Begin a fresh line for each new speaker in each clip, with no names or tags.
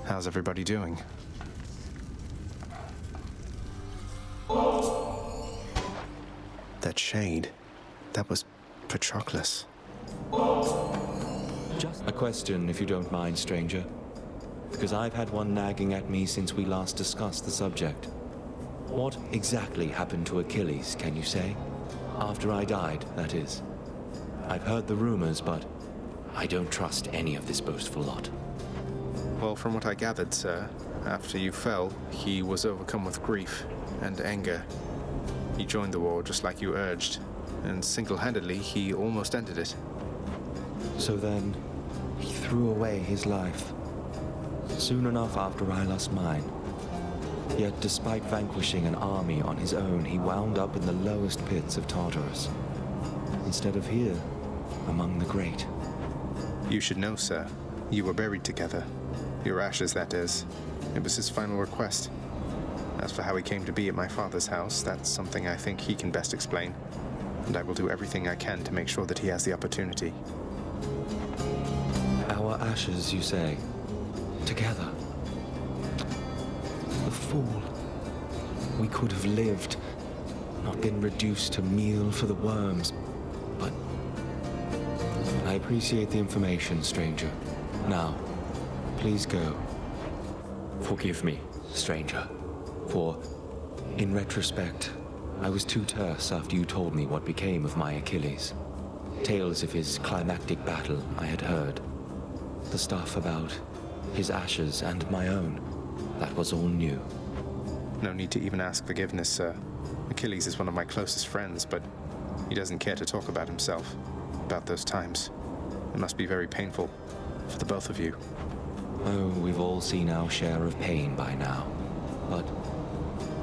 How's everybody doing? That shade, that was Patroclus.
Just a question, if you don't mind, stranger. Because I've had one nagging at me since we last discussed the subject. What exactly happened to Achilles, can you say? After I died, that is. I've heard the rumors, but I don't trust any of this boastful lot.
Well, from what I gathered, sir, after you fell, he was overcome with grief and anger. He joined the war just like you urged, and single-handedly, he almost ended it.
So then, he threw away his life. Soon enough after I lost mine. Yet despite vanquishing an army on his own, he wound up in the lowest pits of Tartarus. Instead of here, among the great.
You should know, sir. You were buried together. Your ashes, that is. It was his final request. As for how he came to be at my father's house, that's something I think he can best explain. And I will do everything I can to make sure that he has the opportunity.
Our ashes, you say? Together? The fool. We could have lived, not been reduced to meal for the worms, but... I appreciate the information, stranger. Now, please go. Forgive me, stranger, for, in retrospect, I was too terse after you told me what became of my Achilles. Tales of his climactic battle I had heard. The stuff about his ashes and my own, that was all new.
No need to even ask forgiveness, sir. Achilles is one of my closest friends, but he doesn't care to talk about himself, about those times. It must be very painful for the both of you.
Oh, we've all seen our share of pain by now. But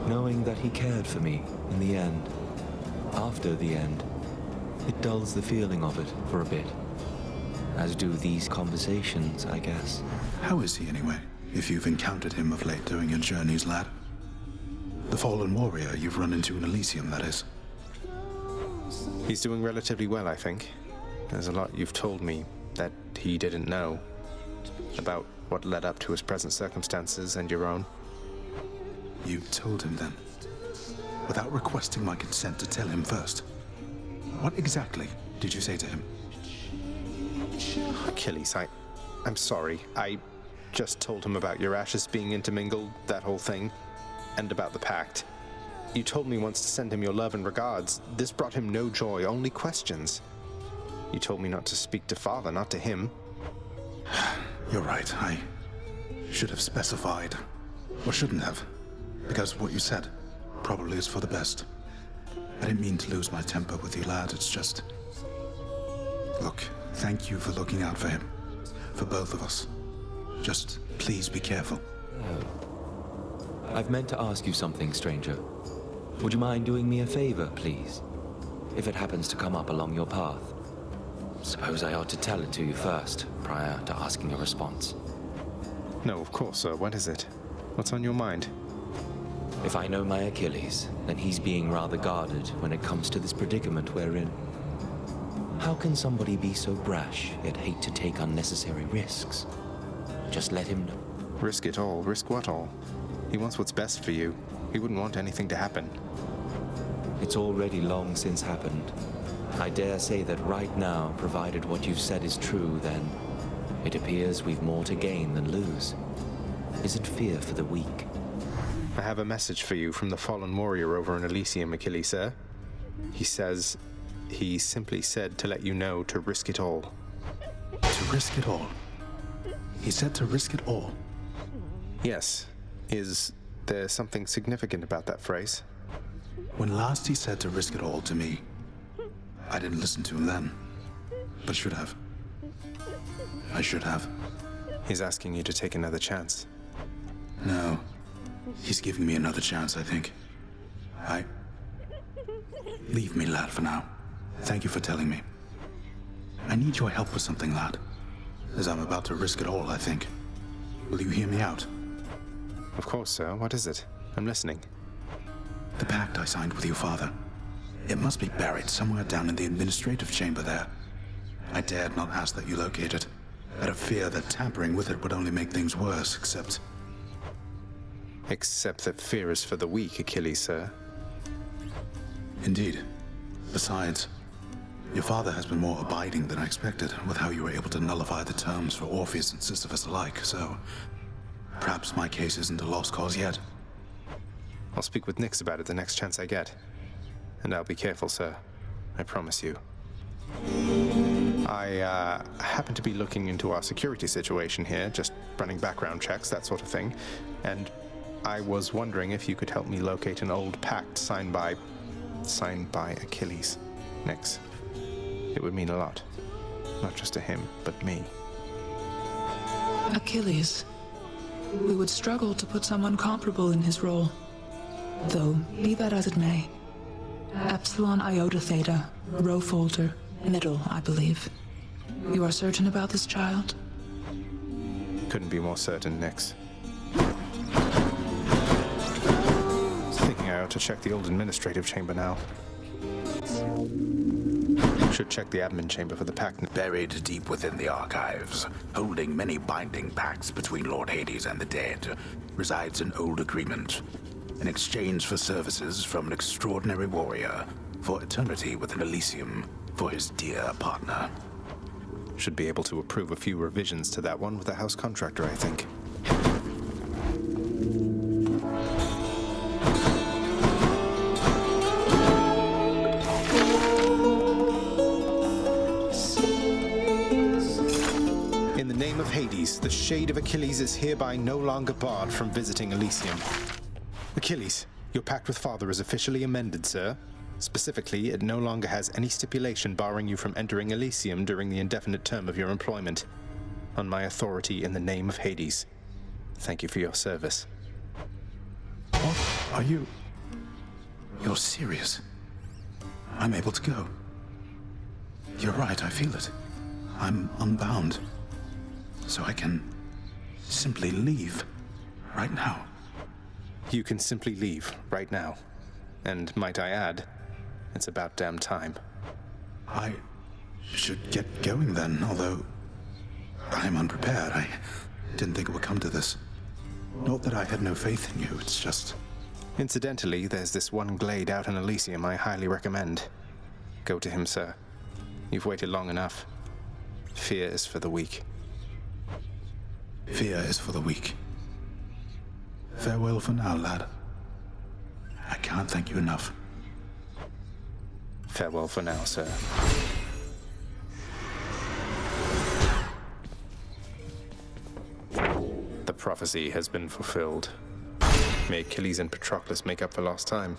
knowing that he cared for me in the end, after the end, it dulls the feeling of it for a bit. As do these conversations, I guess.
How is he anyway, if you've encountered him of late during your journeys, lad? The fallen warrior you've run into in Elysium, that is.
He's doing relatively well, I think. There's a lot you've told me that he didn't know about what led up to his present circumstances and your own.
You told him then? Without requesting my consent to tell him first? What exactly did you say to him?
Achilles, I'm sorry. I just told him about your ashes being intermingled, that whole thing, and about the pact. You told me once to send him your love and regards. This brought him no joy, only questions. You told me not to speak to father, not to him.
You're right, I should have specified. Or shouldn't have. Because what you said probably is for the best. I didn't mean to lose my temper with you, lad, it's just... Look, thank you for looking out for him. For both of us. Just please be careful.
I've meant to ask you something, stranger. Would you mind doing me a favor, please? If it happens to come up along your path. Suppose I ought to tell it to you first, prior to asking a response.
No, of course, sir. What is it? What's on your mind?
If I know my Achilles, then he's being rather guarded when it comes to this predicament we're in. How can somebody be so brash, yet hate to take unnecessary risks? Just let him know.
Risk it all. Risk what all? He wants what's best for you. He wouldn't want anything to happen.
It's already long since happened. I dare say that right now, provided what you've said is true, then it appears we've more to gain than lose. Isn't fear for the weak?
I have a message for you from the fallen warrior over in Elysium, Achilles, sir. He simply said to let you know to risk it all.
To risk it all? He said to risk it all?
Yes. Is there something significant about that phrase?
When last he said to risk it all to me, I didn't listen to him then, but should have. I should have.
He's asking you to take another chance.
No. He's giving me another chance, I think. Leave me, lad, for now. Thank you for telling me. I need your help with something, lad. As I'm about to risk it all, I think. Will you hear me out?
Of course, sir. What is it? I'm listening.
The pact I signed with your father. It must be buried somewhere down in the administrative chamber there. I dared not ask that you locate it. out of fear that tampering with it would only make things worse,
Except that fear is for the weak, Achilles, sir.
Indeed. Besides, your father has been more abiding than I expected with how you were able to nullify the terms for Orpheus and Sisyphus alike, so perhaps my case isn't a lost cause yet.
I'll speak with Nyx about it the next chance I get. And I'll be careful, sir. I promise you. I happen to be looking into our security situation here, just running background checks, that sort of thing. And I was wondering if you could help me locate an old pact signed by Achilles. Nyx. It would mean a lot. Not just to him, but me.
Achilles. We would struggle to put someone comparable in his role. Though, be that as it may. Epsilon Iota Theta, row folder, middle, I believe. You are certain about this child?
Couldn't be more certain, Nyx. Thinking I ought to check the old administrative chamber now. Should check the admin chamber for the pact.
Buried deep within the archives, holding many binding pacts between Lord Hades and the dead, resides an old agreement. In exchange for services from an extraordinary warrior, for eternity within Elysium, for his dear partner.
Should be able to approve a few revisions to that one with the house contractor, I think. In the name of Hades, the shade of Achilles is hereby no longer barred from visiting Elysium. Achilles, your pact with Father is officially amended, sir. Specifically, it no longer has any stipulation barring you from entering Elysium during the indefinite term of your employment. On my authority in the name of Hades. Thank you for your service.
What? Are you... You're serious? I'm able to go. You're right, I feel it. I'm unbound. So I can simply leave right now.
You can simply leave right now. And might I add, it's about damn time.
I should get going then, although I'm unprepared. I didn't think it would come to this. Not that I had no faith in you, it's just...
Incidentally, there's this one glade out in Elysium I highly recommend. Go to him, sir. You've waited long enough. Fear is for the weak.
Fear is for the weak. Farewell for now, lad. I can't thank you enough.
Farewell for now, sir. The prophecy has been fulfilled. May Achilles and Patroclus make up for lost time.